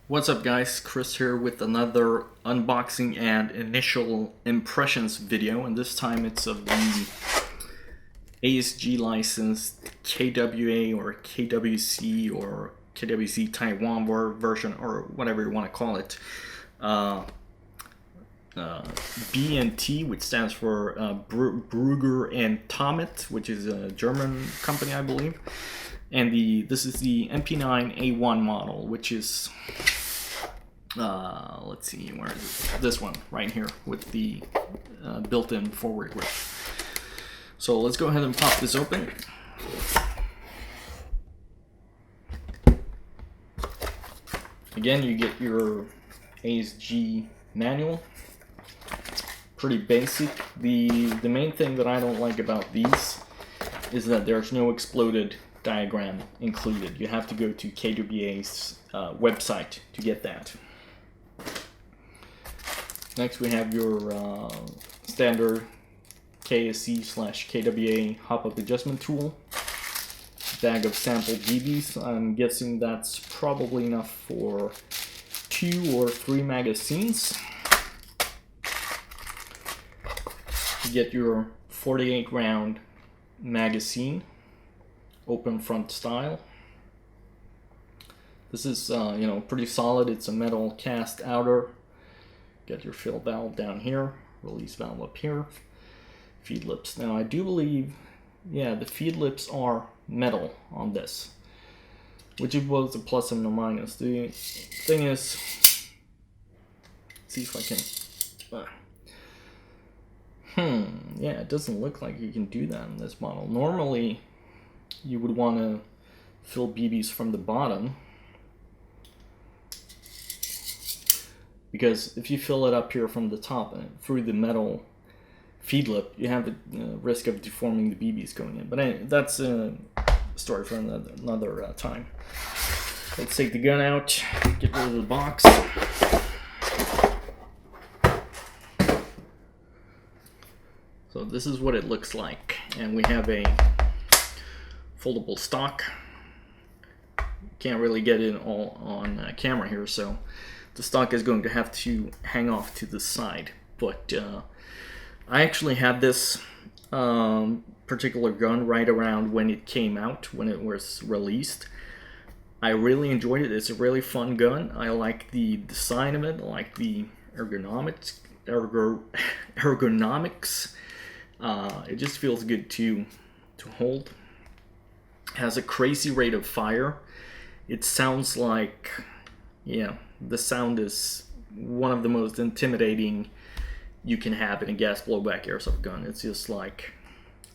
What's up guys, Chris here with another unboxing and initial impressions video, and this time it's of the ASG licensed KWA or KWC or KWC Taiwan version, or whatever you want to call it. B&T, which stands for Brugger and Tomet, which is a German company, I believe. And this is the MP9A1 model, which is let's see, where is it? This one right here with the built-in forward grip. So let's go ahead and pop this open. Again, you get your ASG manual. Pretty basic. The main thing that I don't like about these is that there's no exploded diagram included. You have to go to KWA's website to get that. Next we have your standard KSC/KWA hop-up adjustment tool. Bag of sample BBs. I'm guessing that's probably enough for 2 or 3 magazines. You get your 48 round magazine, open front style. This is pretty solid. It's a metal cast outer. Got your fill valve down here, release valve up here, feed lips. Now I do believe, yeah, the feed lips are metal on this, which is both a plus and a minus. The thing is, let's see if I can. Yeah, it doesn't look like you can do that in this model. Normally, you would want to fill BBs from the bottom, because if you fill it up here from the top and through the metal feed lip, you have the risk of deforming the BBs going in. But anyway, that's a story for another time. Let's take the gun out, get rid of the box. So this is what it looks like, and we have a foldable stock. Can't really get it all on camera here, so the stock is going to have to hang off to the side. But I actually had this particular gun right around when it came out, when it was released. I really enjoyed it. It's a really fun gun. I like the design of it. I like the ergonomics. It just feels good to hold. It has a crazy rate of fire. It sounds like, yeah, the sound is one of the most intimidating you can have in a gas blowback airsoft gun. It's just like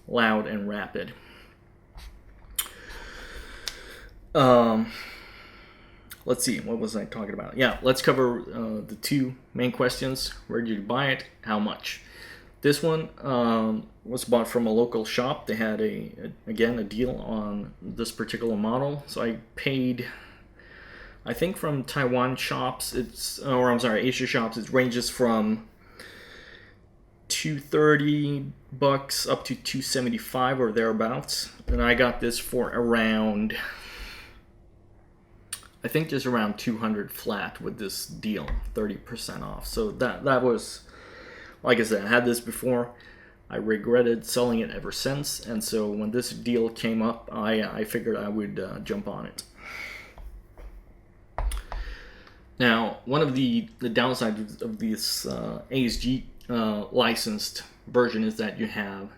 loud and rapid. Let's see, what was I talking about? Yeah, let's cover the two main questions. Where did you buy it? How much? This one was bought from a local shop. They had again a deal on this particular model, so I paid, I think from Taiwan shops, Asia shops, it ranges from $230 up to $275 or thereabouts, and I got this for around, I think just around $200 flat with this deal, 30% off. So that was, like I said, I had this before. I regretted selling it ever since, and so when this deal came up, I figured I would jump on it. Now, one of the downsides of this ASG licensed version is that you have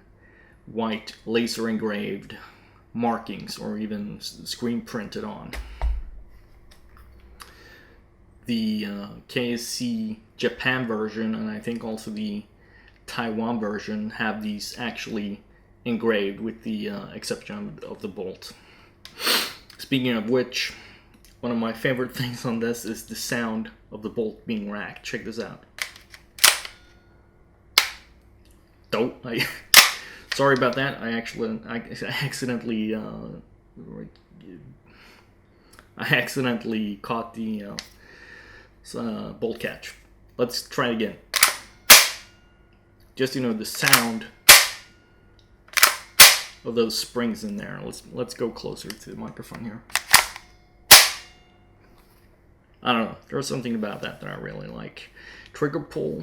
white laser engraved markings or even screen printed on. The KSC Japan version, and I think also the Taiwan version, have these actually engraved, with the exception of the bolt. Speaking of which, one of my favorite things on this is the sound of the bolt being racked. Check this out. Sorry about that. I accidentally caught the bolt catch. Let's try it again. Just, the sound of those springs in there. Let's go closer to the microphone here. I don't know. There's something about that I really like. Trigger pull,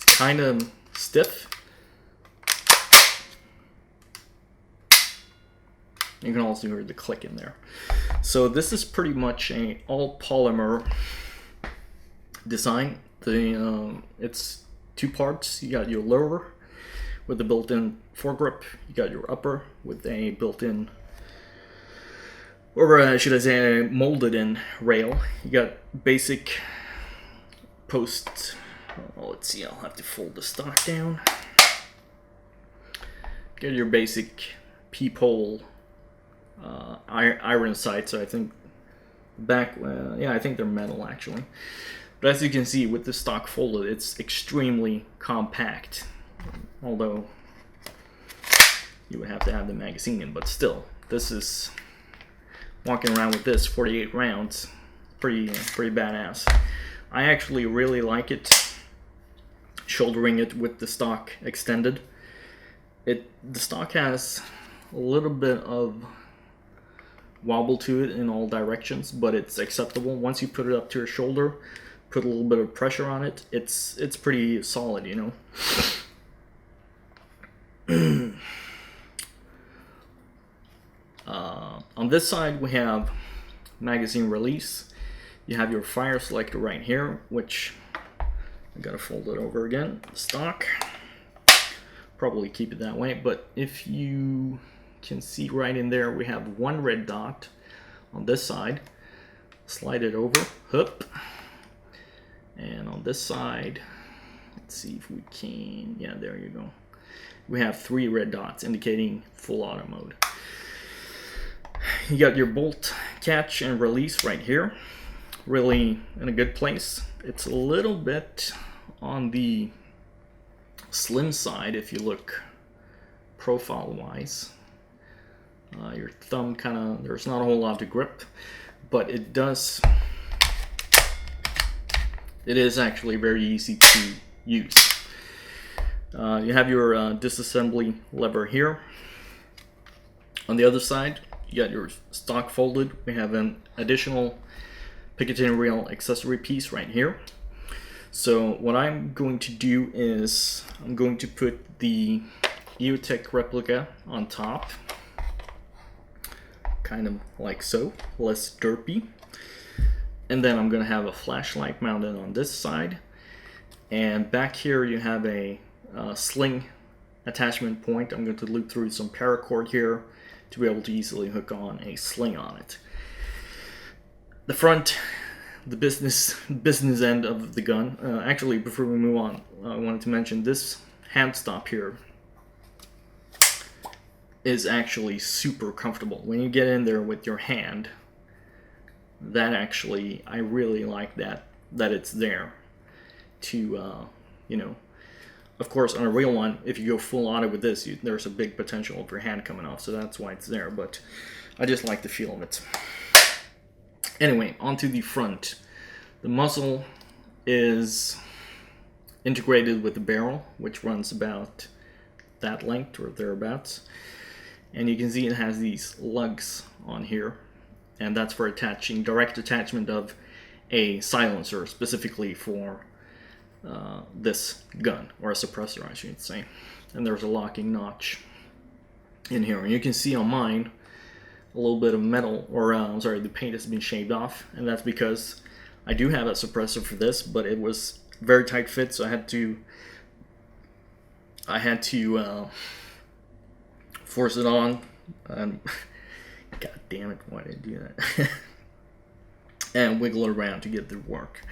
kind of stiff. You can also hear the click in there. So this is pretty much a all polymer design. It's two parts. You got your lower with the built-in foregrip. You got your upper with a built-in, or should I say, a molded-in rail. You got basic posts. Oh, let's see. I'll have to fold the stock down. Get your basic peephole iron sights. So I think back, yeah, I think they're metal actually. But as you can see, with the stock folded, it's extremely compact. Although you would have to have the magazine in, but still, this is walking around with this 48 rounds, pretty badass. I actually really like it, shouldering it with the stock extended. The stock has a little bit of wobble to it in all directions, but it's acceptable. Once you put it up to your shoulder, put a little bit of pressure on it, it's pretty solid, you know. On this side we have magazine release. You have your fire selector right here, which I gotta fold it over again. Stock, probably keep it that way, but if you can see right in there, we have one red dot on this side. Slide it over, hoop, and on this side, let's see if we can, yeah, there you go. We have 3 red dots indicating full auto mode. You got your bolt catch and release right here, really in a good place. It's a little bit on the slim side if you look profile wise. Your thumb kind of, there's not a whole lot to grip, but it is actually very easy to use. You have your disassembly lever here. On the other side, you got your stock folded. We have an additional Picatinny rail accessory piece right here. So what I'm going to do is I'm going to put the EOTech replica on top, kind of like so, less derpy. And then I'm going to have a flashlight mounted on this side. And back here you have a sling attachment point. I'm going to loop through some paracord here to be able to easily hook on a sling on it. The front, the business end of the gun. Actually, before we move on, I wanted to mention this hand stop here is actually super comfortable. When you get in there with your hand, that actually, I really like that it's there to, you know, of course on a real one, if you go full auto with this, there's a big potential of your hand coming off, so that's why it's there, but I just like the feel of it. Anyway, onto the front. The muzzle is integrated with the barrel, which runs about that length or thereabouts. And you can see it has these lugs on here, and that's for attaching, direct attachment of a silencer specifically for this gun, or a suppressor I should say. And there's a locking notch in here, and you can see on mine a little bit of metal, or I'm sorry, the paint has been shaved off, and that's because I do have a suppressor for this, but it was very tight fit, so I had to force it on, and god damn it, why did I do that? And wiggle it around to get it to work.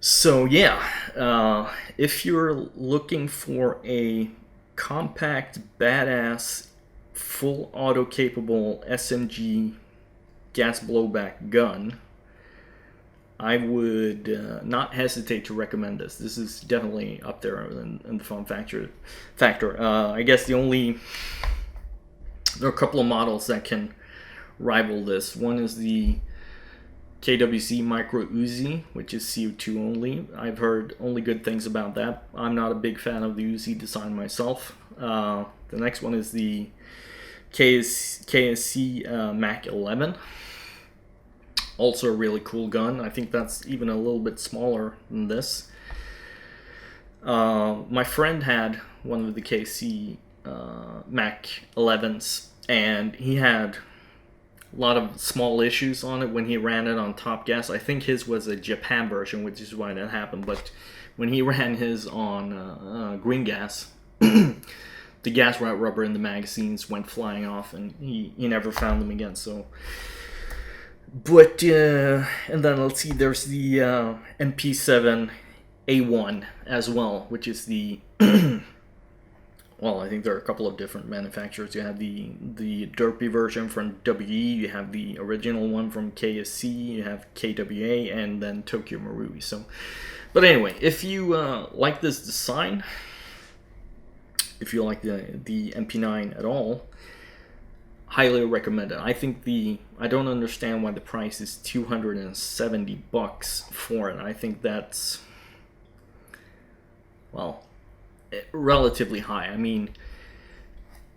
So yeah, if you're looking for a compact, badass, full auto capable SMG gas blowback gun, I would not hesitate to recommend this. This is definitely up there in the fun factor. I guess there are a couple of models that can rival this. One is the KWC Micro Uzi, which is CO2 only. I've heard only good things about that. I'm not a big fan of the Uzi design myself. The next one is the KSC Mac 11. Also a really cool gun. I think that's even a little bit smaller than this. My friend had one of the KC Mac 11s, and he had a lot of small issues on it when he ran it on top gas. I think his was a Japan version, which is why that happened. But when he ran his on green gas, the gas rubber in the magazines went flying off, and he never found them again. So, but and then let's see, there's the MP9A1 as well, which is the well, I think there are a couple of different manufacturers. You have the derpy version from WE, you have the original one from KSC, you have KWA, and then Tokyo Marui. So, but anyway, if you like this design, if you like the MP9 at all, highly recommend it. I think I don't understand why the price is $270 for it. I think that's, well, relatively high. I mean,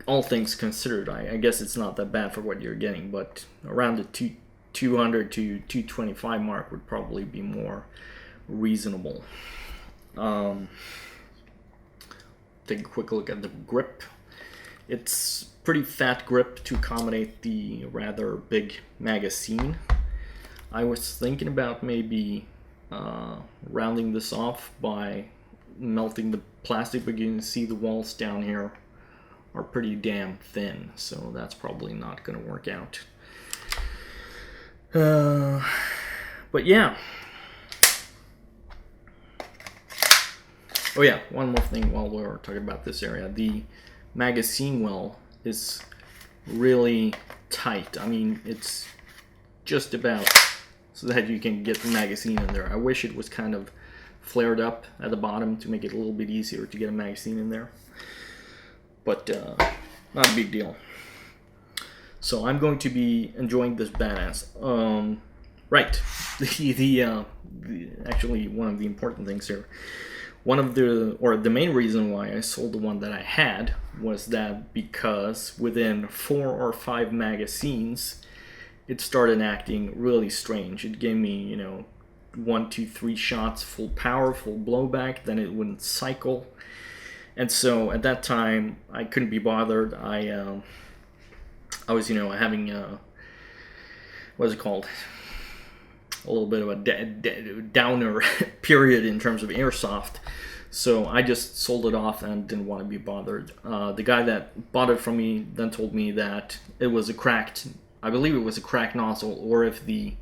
all things considered, I guess it's not that bad for what you're getting, but around the 200 to 225 mark would probably be more reasonable. Take a quick look at the grip. It's pretty fat grip to accommodate the rather big magazine. I was thinking about maybe rounding this off by melting the plastic, but you can see the walls down here are pretty damn thin, so that's probably not going to work out. But yeah. Oh yeah, one more thing while we're talking about this area. The magazine well is really tight. I mean, it's just about so that you can get the magazine in there. I wish it was kind of flared up at the bottom to make it a little bit easier to get a magazine in there, but not a big deal. So I'm going to be enjoying this badass. Right, actually one of the important things here, the main reason why I sold the one that I had was that because within 4 or 5 magazines it started acting really strange. It gave me, 1, 2, 3 shots full power, full blowback, then it wouldn't cycle. And so at that time I couldn't be bothered. I was having what's it called, a little bit of a downer period in terms of airsoft, so I just sold it off and didn't want to be bothered. The guy that bought it from me then told me that it was I believe it was a cracked nozzle, or if the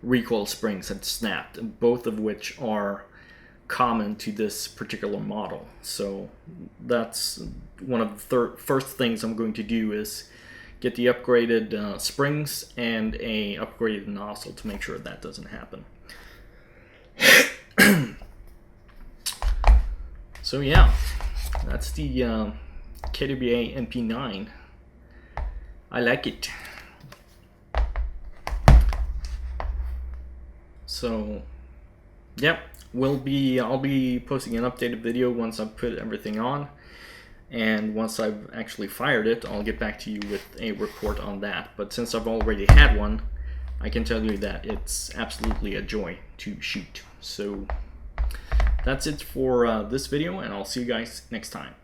recoil springs had snapped, both of which are common to this particular model. So that's one of the first things I'm going to do is get the upgraded springs and a upgraded nozzle to make sure that doesn't happen. So yeah, that's the KWA MP9. I like it. So, yep, I'll be posting an updated video once I've put everything on, and once I've actually fired it, I'll get back to you with a report on that. But since I've already had one, I can tell you that it's absolutely a joy to shoot. So that's it for this video, and I'll see you guys next time.